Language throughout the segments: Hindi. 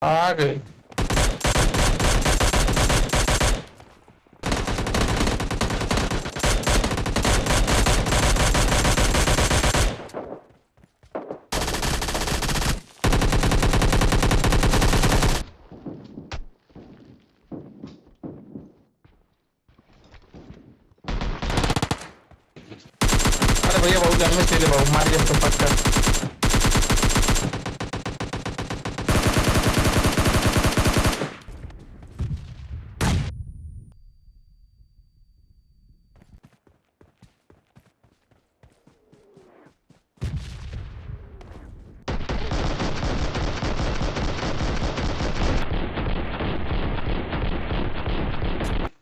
आ गए। अरे भैया भाऊ जान में चले भाऊ मार दिया तो पक्का।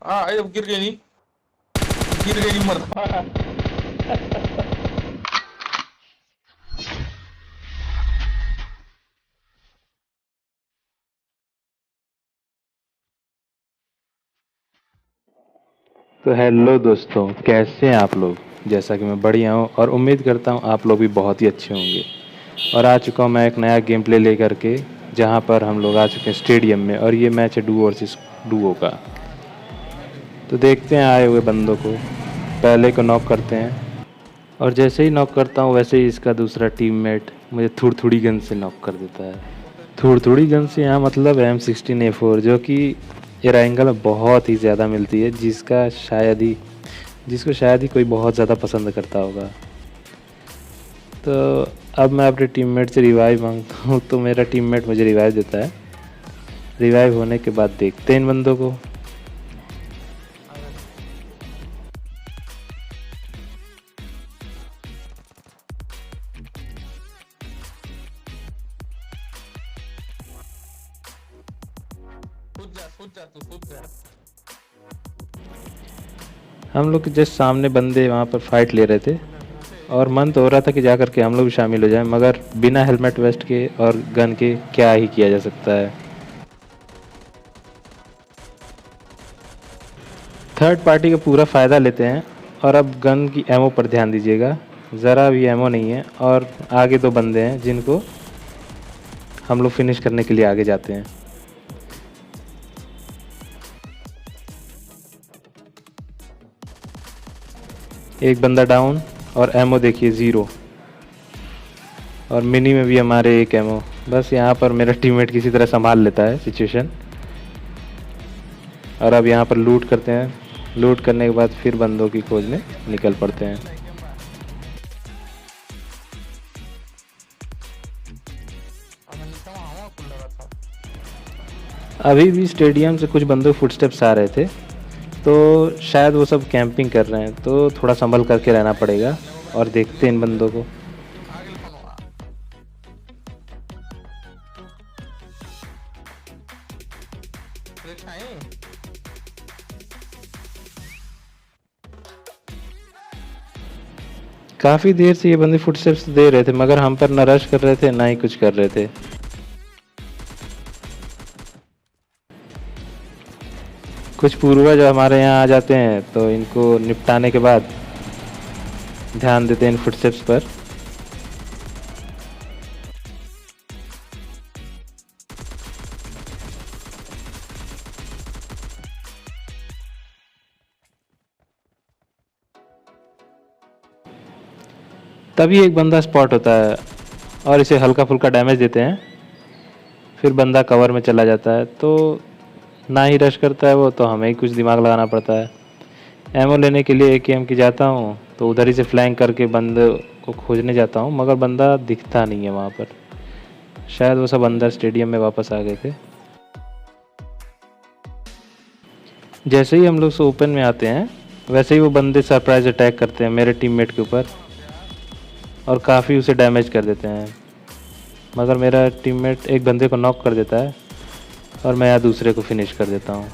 हाँ ये गिर गई नहीं, गिर गई नहीं मर। तो हेलो दोस्तों, कैसे हैं आप लोग। जैसा कि मैं बढ़िया हूँ और उम्मीद करता हूँ आप लोग भी बहुत ही अच्छे होंगे। और आ चुका हूँ मैं एक नया गेम प्ले लेकर के, जहाँ पर हम लोग आ चुके हैं स्टेडियम में और ये मैच है डुओ वर्सेस डुओ का। तो देखते हैं आए हुए बंदों को, पहले को नॉक करते हैं और जैसे ही नॉक करता हूँ वैसे ही इसका दूसरा टीममेट मुझे थोड़ी गन से नॉक कर देता है। थोड़ी गन से यहाँ मतलब M16A4, जो कि एराइंगल में बहुत ही ज़्यादा मिलती है, जिसको शायद ही कोई बहुत ज़्यादा पसंद करता होगा। तो अब मैं अपने टीममेट से रिवाइव मांगता हूँ तो मेरा टीममेट मुझे रिवाइव देता है। रिवाइव होने के बाद देखते हैं इन बंदों को। सूझ जा तू सूझ जा। हम लोग के जस्ट सामने बंदे वहाँ पर फाइट ले रहे थे और मन तो हो रहा था कि जा करके हम लोग भी शामिल हो जाएं, मगर बिना हेलमेट वेस्ट के और गन के क्या ही किया जा सकता है। थर्ड पार्टी का पूरा फ़ायदा लेते हैं। और अब गन की एमओ पर ध्यान दीजिएगा, ज़रा भी एमओ नहीं है और आगे दो बंदे हैं जिनको हम लोग फिनिश करने के लिए आगे जाते हैं। एक बंदा डाउन और एमओ देखिए 0 और मिनी में भी हमारे एक एमओ। बस यहाँ पर मेरा टीममेट किसी तरह संभाल लेता है सिचुएशन। और अब यहाँ पर लूट करते हैं, लूट करने के बाद फिर बंदों की खोज में निकल पड़ते हैं। अभी भी स्टेडियम से कुछ बंदों के फुटस्टेप्स आ रहे थे, तो शायद वो सब कैंपिंग कर रहे हैं, तो थोड़ा संभल करके रहना पड़ेगा। और देखते हैं इन बंदों को। काफ़ी देर से ये बंदे फुटस्टेप्स दे रहे थे, मगर हम पर ना रश कर रहे थे ना ही कुछ कर रहे थे। कुछ पूर्वज हमारे यहाँ आ जाते हैं तो इनको निपटाने के बाद ध्यान देते हैं इन फुटस्टेप्स पर। तभी एक बंदा स्पॉट होता है और इसे हल्का फुल्का डैमेज देते हैं। फिर बंदा कवर में चला जाता है, तो ना ही रश करता है वो, तो हमें ही कुछ दिमाग लगाना पड़ता है। एमओ लेने के लिए AKM की जाता हूँ तो उधर ही से फ्लैंक करके बंदे को खोजने जाता हूँ, मगर बंदा दिखता नहीं है वहाँ पर। शायद वो सब अंदर स्टेडियम में वापस आ गए थे। जैसे ही हम लोग से ओपन में आते हैं वैसे ही वो बंदे सरप्राइज अटैक करते हैं मेरे टीममेट के ऊपर और काफ़ी उसे डैमेज कर देते हैं। मगर मेरा टीममेट एक बंदे को नॉक कर देता है और मैं यहाँ दूसरे को फिनिश कर देता हूँ।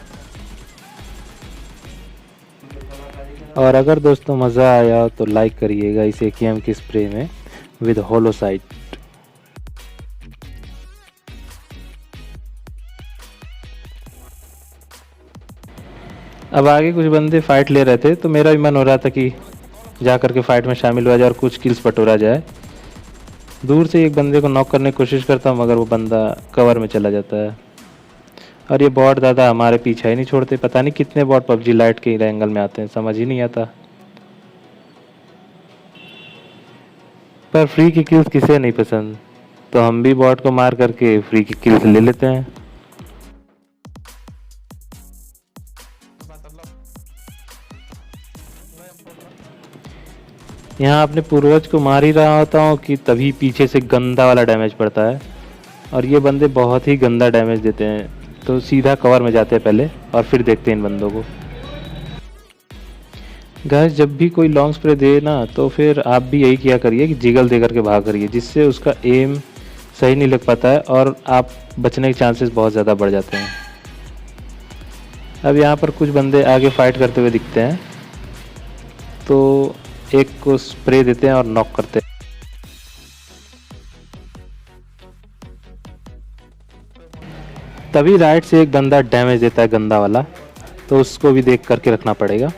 और अगर दोस्तों मज़ा आया तो लाइक करिएगा इस AKM की स्प्रे में विद होलोसाइट। अब आगे कुछ बंदे फाइट ले रहे थे, तो मेरा भी मन हो रहा था कि जा कर के फाइट में शामिल हुआ जाए और कुछ किल्स बटोरा जाए। दूर से एक बंदे को नॉक करने की कोशिश करता हूँ मगर वो बंदा कवर में चला जाता है। और ये बॉट दादा हमारे पीछा ही नहीं छोड़ते। पता नहीं कितने बॉट पबजी लाइट के एंगल में आते हैं, समझ ही नहीं आता। पर फ्री की किल्स किसे नहीं पसंद, तो हम भी बॉट को मार करके फ्री की किल्स ले लेते हैं। यहाँ अपने पूर्वज को मार ही रहा होता हूँ कि तभी पीछे से गंदा वाला डैमेज पड़ता है और ये बंदे बहुत ही गंदा डैमेज देते हैं, तो सीधा कवर में जाते हैं पहले और फिर देखते हैं इन बंदों को। गाइस जब भी कोई लॉन्ग स्प्रे दे ना तो फिर आप भी यही किया करिए कि जिगल दे करके भाग करिए, जिससे उसका एम सही नहीं लग पाता है और आप बचने के चांसेस बहुत ज़्यादा बढ़ जाते हैं। अब यहाँ पर कुछ बंदे आगे फाइट करते हुए दिखते हैं, तो एक को स्प्रे देते हैं और नॉक करते हैं। तभी राइट से एक बंदा डैमेज देता है गंदा वाला, तो उसको भी देख करके रखना पड़ेगा।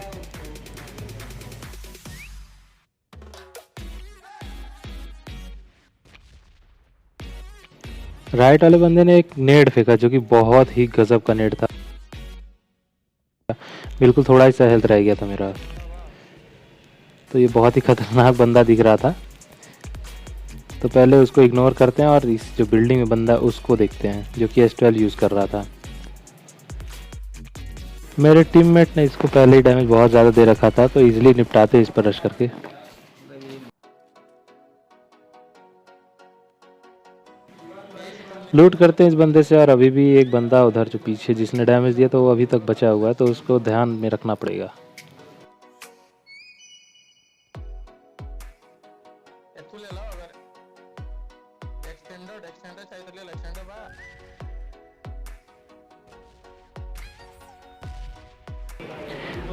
राइट वाले बंदे ने एक नेड फेंका जो कि बहुत ही गजब का नेड था, बिल्कुल थोड़ा ही सा हेल्थ रह गया था मेरा। तो ये बहुत ही खतरनाक बंदा दिख रहा था, तो पहले उसको इग्नोर करते हैं और इस जो बिल्डिंग में बंदा उसको देखते हैं जो कि S12 यूज़ कर रहा था। मेरे टीममेट ने इसको पहले ही डैमेज बहुत ज़्यादा दे रखा था, तो इजीली निपटाते इस पर रश करके। लूट करते हैं इस बंदे से। और अभी भी एक बंदा उधर जो पीछे जिसने डैमेज दिया तो वो अभी तक बचा हुआ है, तो उसको ध्यान में रखना पड़ेगा।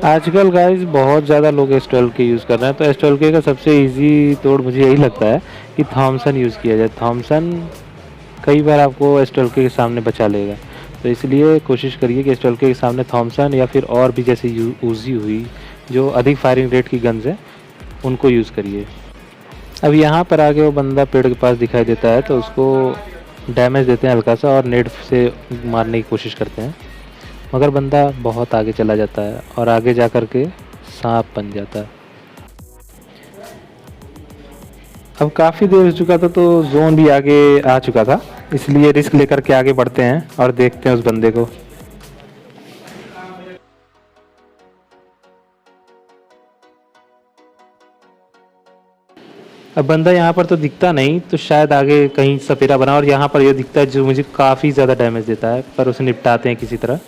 आजकल गाइस बहुत ज़्यादा लोग S12 के यूज़ कर रहे हैं, तो S12 का सबसे इजी तोड़ मुझे यही लगता है कि थॉमसन यूज़ किया जाए। थॉमसन कई बार आपको S12 के सामने बचा लेगा, तो इसलिए कोशिश करिए कि S12 के सामने थॉमसन या फिर और भी जैसे यूज़ी हुई जो अधिक फायरिंग रेट की गन्स हैं उनको यूज़ करिए। अब यहाँ पर आगे वो बंदा पेड़ के पास दिखाई देता है, तो उसको डैमेज देते हैं हल्का सा और नेट से मारने की कोशिश करते हैं, मगर बंदा बहुत आगे चला जाता है और आगे जा कर के सांप बन जाता है। अब काफ़ी देर हो चुका था तो जोन भी आगे आ चुका था, इसलिए रिस्क लेकर के आगे बढ़ते हैं और देखते हैं उस बंदे को। अब बंदा यहाँ पर तो दिखता नहीं, तो शायद आगे कहीं सपेरा बना और यहाँ पर ये दिखता है जो मुझे काफ़ी ज़्यादा डैमेज देता है, पर उसे निपटाते हैं किसी तरह।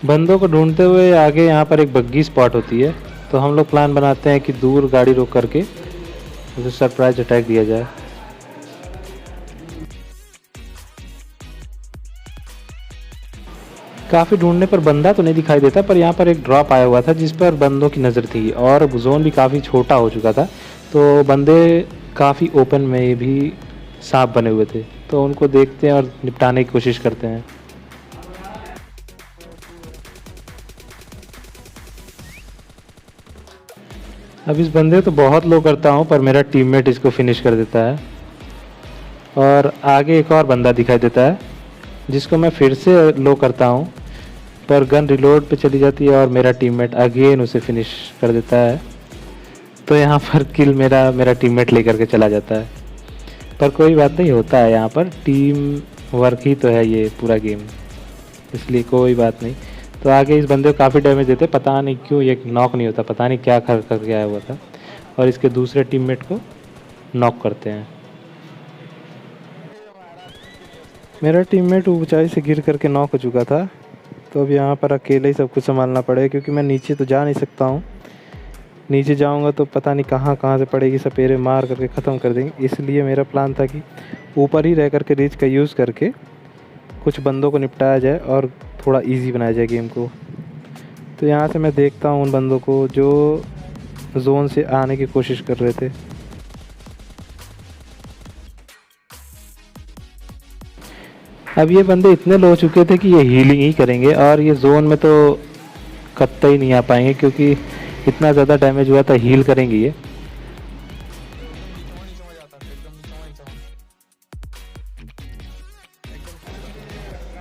बंदों को ढूंढते हुए आगे यहाँ पर एक बग्गी स्पॉट होती है, तो हम लोग प्लान बनाते हैं कि दूर गाड़ी रोक करके उसे सरप्राइज अटैक दिया जाए। काफ़ी ढूंढने पर बंदा तो नहीं दिखाई देता, पर यहाँ पर एक ड्रॉप आया हुआ था जिस पर बंदों की नज़र थी और जोन भी काफ़ी छोटा हो चुका था, तो बंदे काफ़ी ओपन में भी सांप बने हुए थे, तो उनको देखते हैं और निपटाने की कोशिश करते हैं। अब इस बंदे तो बहुत लो करता हूँ, पर मेरा टीममेट इसको फिनिश कर देता है और आगे एक और बंदा दिखाई देता है जिसको मैं फिर से लो करता हूँ, पर गन रिलोड पे चली जाती है और मेरा टीममेट अगेन उसे फिनिश कर देता है। तो यहाँ पर किल मेरा टीममेट लेकर के चला जाता है, पर कोई बात नहीं, होता है यहाँ पर टीम वर्क ही तो है ये पूरा गेम, इसलिए कोई बात नहीं। तो आगे इस बंदे को काफ़ी डैमेज देते, पता नहीं क्यों ये नॉक नहीं होता, पता नहीं क्या करके आया हुआ था, और इसके दूसरे टीममेट को नॉक करते हैं। मेरा टीममेट ऊंचाई से गिर करके नॉक हो चुका था, तो अब यहाँ पर अकेले ही सब कुछ संभालना पड़ेगा, क्योंकि मैं नीचे तो जा नहीं सकता हूँ। नीचे जाऊँगा तो पता नहीं कहाँ कहाँ से पड़ेगी, सपेरे मार करके ख़त्म कर देंगे, इसलिए मेरा प्लान था कि ऊपर ही रह करके रीच का यूज़ करके कुछ बंदों को निपटाया जाए और थोड़ा इजी बनाया जाए गेम को। तो यहाँ से मैं देखता हूँ उन बंदों को जो जोन से आने की कोशिश कर रहे थे। अब ये बंदे इतने लो हो चुके थे कि ये हीलिंग ही करेंगे और ये जोन में तो कतई नहीं आ पाएंगे क्योंकि इतना ज़्यादा डैमेज हुआ था। हील करेंगे ये।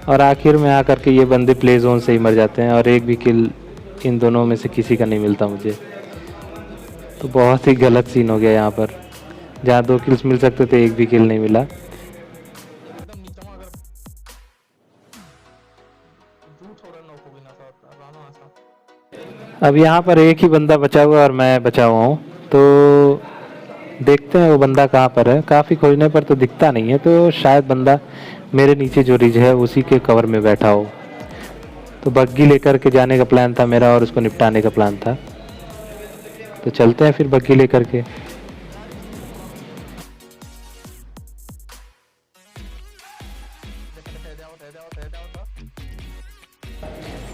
और आखिर में आकर के ये बंदे प्ले जोन से ही मर जाते हैं और एक भी किल इन दोनों में से किसी का नहीं मिलता मुझे। तो बहुत ही गलत सीन हो गया यहाँ पर, जहाँ 2 किल्स मिल सकते थे, एक भी किल नहीं मिला। अब यहाँ पर एक ही बंदा बचा हुआ और मैं बचा हुआ हूँ, तो देखते हैं वो बंदा कहाँ पर है। काफ़ी खोजने पर तो दिखता नहीं है, तो शायद बंदा मेरे नीचे जो रिज है उसी के कवर में बैठा हो। तो बग्गी लेकर के जाने का प्लान था मेरा और उसको निपटाने का प्लान था। तो चलते हैं फिर बग्गी लेकर के।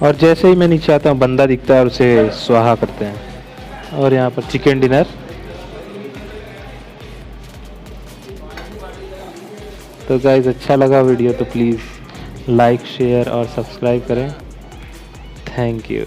और जैसे ही मैं नीचे आता हूँ बंदा दिखता है और उसे स्वाहा करते हैं। और यहाँ पर चिकन डिनर। तो गाइस अच्छा लगा वीडियो तो प्लीज़ लाइक शेयर और सब्सक्राइब करें। Thank you.